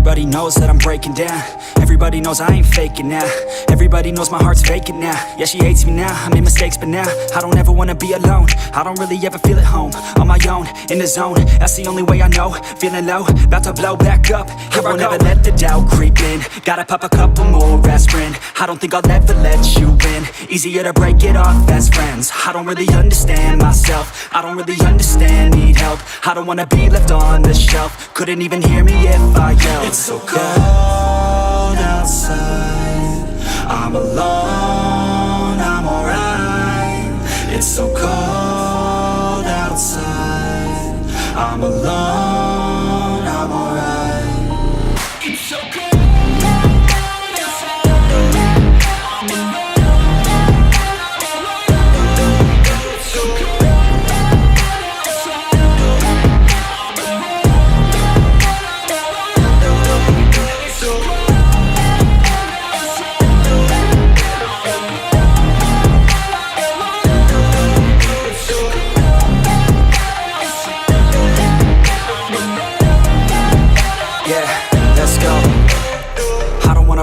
Everybody knows that I'm breaking down. Everybody knows I ain't faking now. Everybody knows my heart's vacant now. Yeah, she hates me now, I made mistakes but now I don't ever wanna be alone. I don't really ever feel at home. On my own, in the zone, that's the only way I know. Feeling low, about to blow back up. Here I won't ever let the doubt creep in. Gotta pop a couple more aspirin. I don't think I'll ever let you in. Easier to break it off as friends. I don't really understand myself. I don't really understand, need help. I don't wanna be left on the shelf. Couldn't even hear me if I yelled. It's so cold outside, I'm alone, I'm alright. It's so cold outside, I'm alone, I'm alright. It's so cold.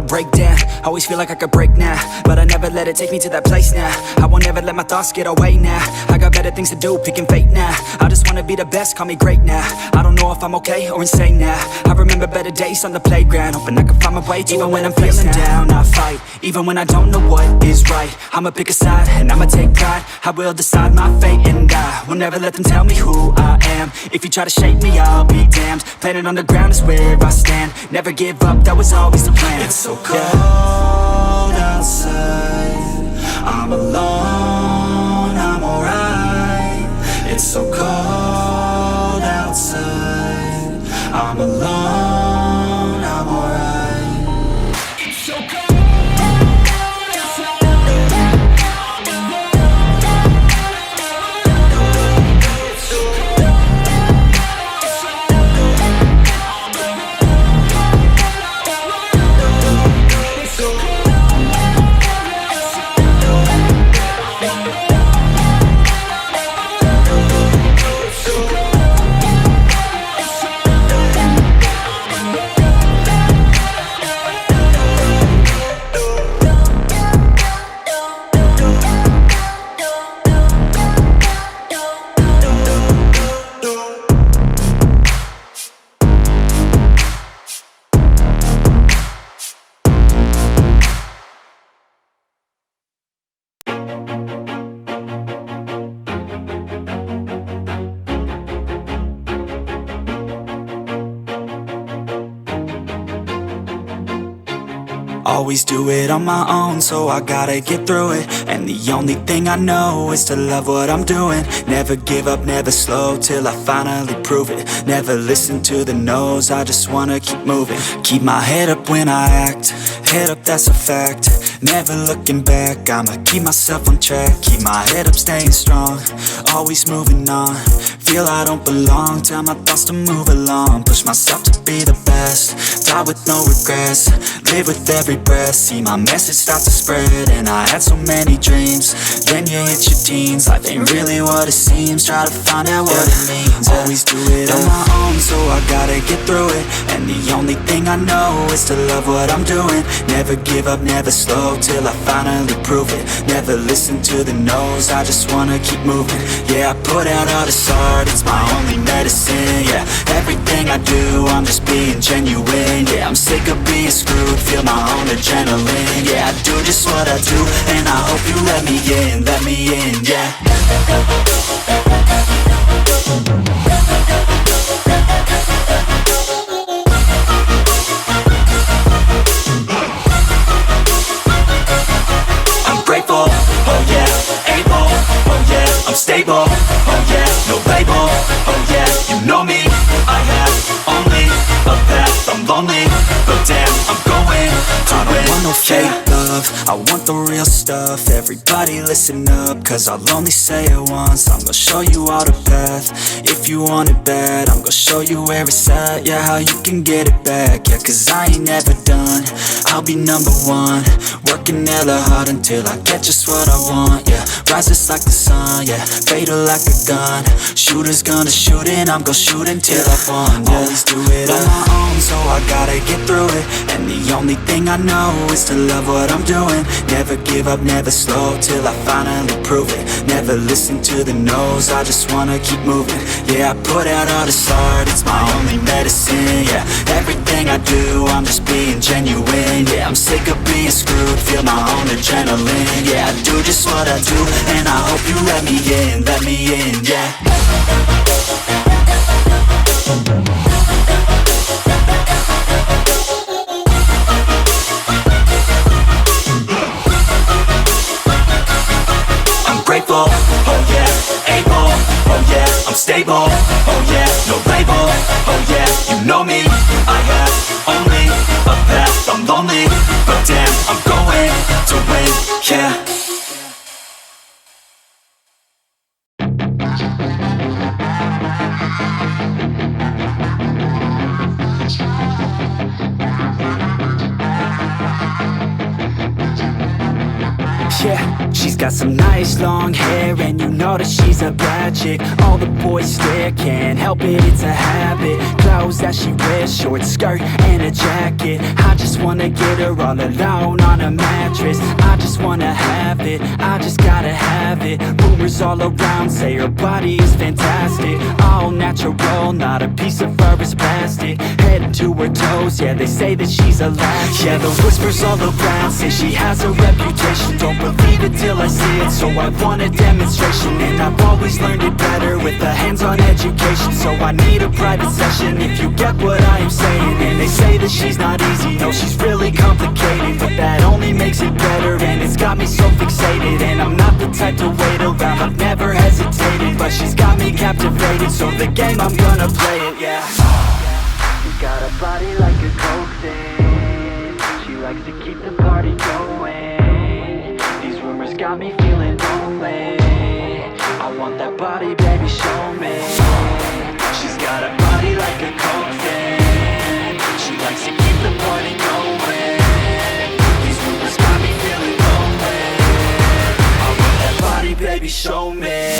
Break down, always feel like I could break now, but I never let it take me to that place now. I won't ever let my thoughts get away now. I got better things to do, picking fate now. I just wanna be the best, call me great now. I don't know if I'm okay or insane now. I remember better days on the playground, hoping I can find my way. Even when I'm feeling down, I fight. Even when I don't know what is right, I'ma pick a side and I'ma take pride. I will decide my fate and I will never let them tell me who I am. If you try to shake me, I'll be damned. Planet on the ground is where I stand. Never give up, that was always the plan. It's so cold outside, I'm alone, I'm alright. It's so cold outside, I'm alone, I'm alright. It's so cold. Always do it on my own, so I gotta get through it. And the only thing I know is to love what I'm doing. Never give up, never slow, till I finally prove it. Never listen to the no's, I just wanna keep moving. Keep my head up when I act, head up, that's a fact. Never looking back, I'ma keep myself on track. Keep my head up, staying strong, always moving on. Feel I don't belong, tell my thoughts to move along. Push myself to be the best, die with no regrets. Live with every breath, see my message start to spread. And I had so many dreams, then you hit your teens. Life ain't really what it seems, try to find out what it means. Always do it on my own, so I gotta get through it. And the only thing I know is to love what I'm doing. Never give up, never slow, till I finally prove it. Never listen to the no's, I just wanna keep moving. Yeah, I put out all this art, it's my only medicine. Yeah, everything I do, I'm just being genuine. Yeah, I'm sick of being screwed, feel my own adrenaline. Yeah, I do just what I do, and I hope you let me in, yeah. I'm grateful, oh yeah, able, oh yeah, I'm stable, oh yeah, no label, oh yeah, you know me, I have only a path, I'm lonely, but damn, I'm going to win. I don't want no fake love, I want the real stuff. Everybody listen up, cause I'll only say it once. I'm gonna show you all the path, if you want it bad. I'm gonna show you where it's at, yeah, how you can get it back. Yeah, cause I ain't never done, I'll be number one. Working hella hard until I get just what I want, yeah. Rises like the sun, yeah, fatal like a gun. Shooter's gonna shoot and I'm gonna shoot until I won, yeah. Always do it on my own, so I I gotta get through it. And the only thing I know is to love what I'm doing. Never give up, never slow, till I finally prove it. Never listen to the no's, I just wanna keep moving. Yeah, I put out all this art, it's my only medicine. Yeah, everything I do, I'm just being genuine. Yeah, I'm sick of being screwed, feel my own adrenaline. Yeah, I do just what I do, and I hope you let me in, yeah. Grateful, oh yeah, able, oh yeah, I'm stable, oh yeah, no label, oh yeah, you know me, I have only a path, I'm lonely, but damn, I'm going to win, yeah. Yeah, she's got some nice long hair, and you know that she's a bad chick. All the boys stare, can't help it, it's a habit. Clothes that she wears, short skirt and a jacket. I just wanna get her all alone on a mattress. I just wanna have it, I just gotta have it. Rumors all around say her body is fantastic. All natural, not a piece of fur is plastic. Head to her toes, yeah, they say that she's a latch. Yeah, the whispers all around say she has a reputation. Don't believe it till I see it, so I want a demonstration. And I've always learned it better with a hands-on education. So I need a private session if you get what I am saying. And they say that she's not easy, no, she's really complicated, but that only makes it better, and it's got me so fixated. And I'm not the type to wait around, I've never hesitated, but she's got me captivated, so the game, I'm gonna play it, yeah. She's got a body like a coke thing, she likes to keep the party going. These rumors got me feeling lonely, I want that body, baby, show me. She's got a body like a coke thing, she likes to keep the party going. These rumors got me feeling lonely, I want that body, baby, show me.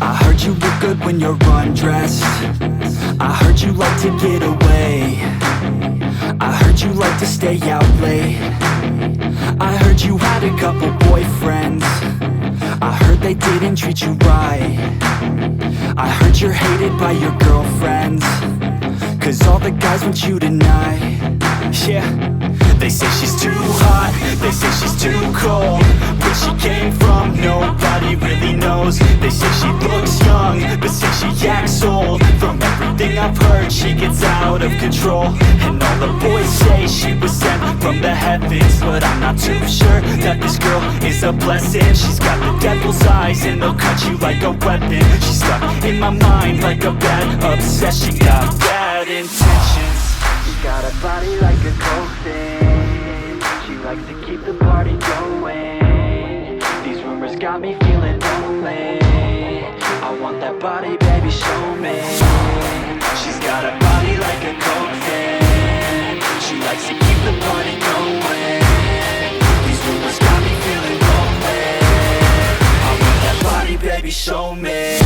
I heard you look good when you're undressed. I heard you like to get away. I heard you like to stay out late. I heard you had a couple boyfriends. I heard they didn't treat you right. I heard you're hated by your girlfriends, 'cause all the guys want you tonight. Yeah, they say she's too hot, they say she's too cold. Where she came from, nobody really knows. They say she looks young, but say she acts old. From everything I've heard, she gets out of control. And all the boys say she was sent from the heavens, but I'm not too sure that this girl is a blessing. She's got the devil's eyes and they'll cut you like a weapon. She's stuck in my mind like a bad obsession. Got bad intentions. She's got a body like a coke thing, she likes to keep the party going. These rumors got me feeling lonely, I want that body, baby, show me. She's got a body like a coke thing, she likes to keep the party going. These rumors got me feeling lonely, I want that body, baby, show me.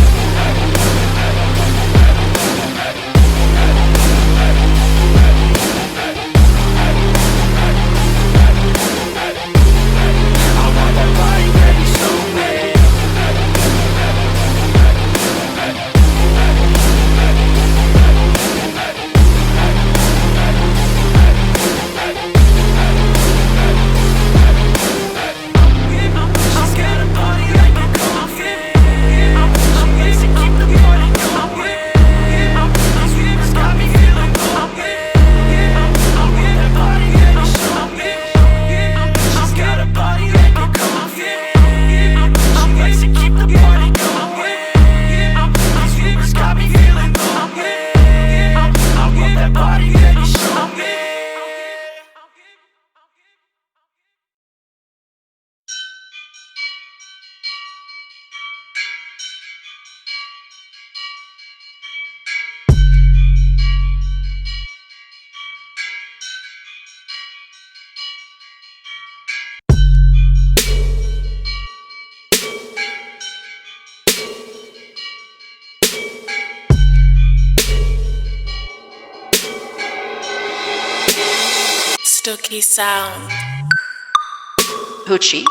Suki sound. Hoochie.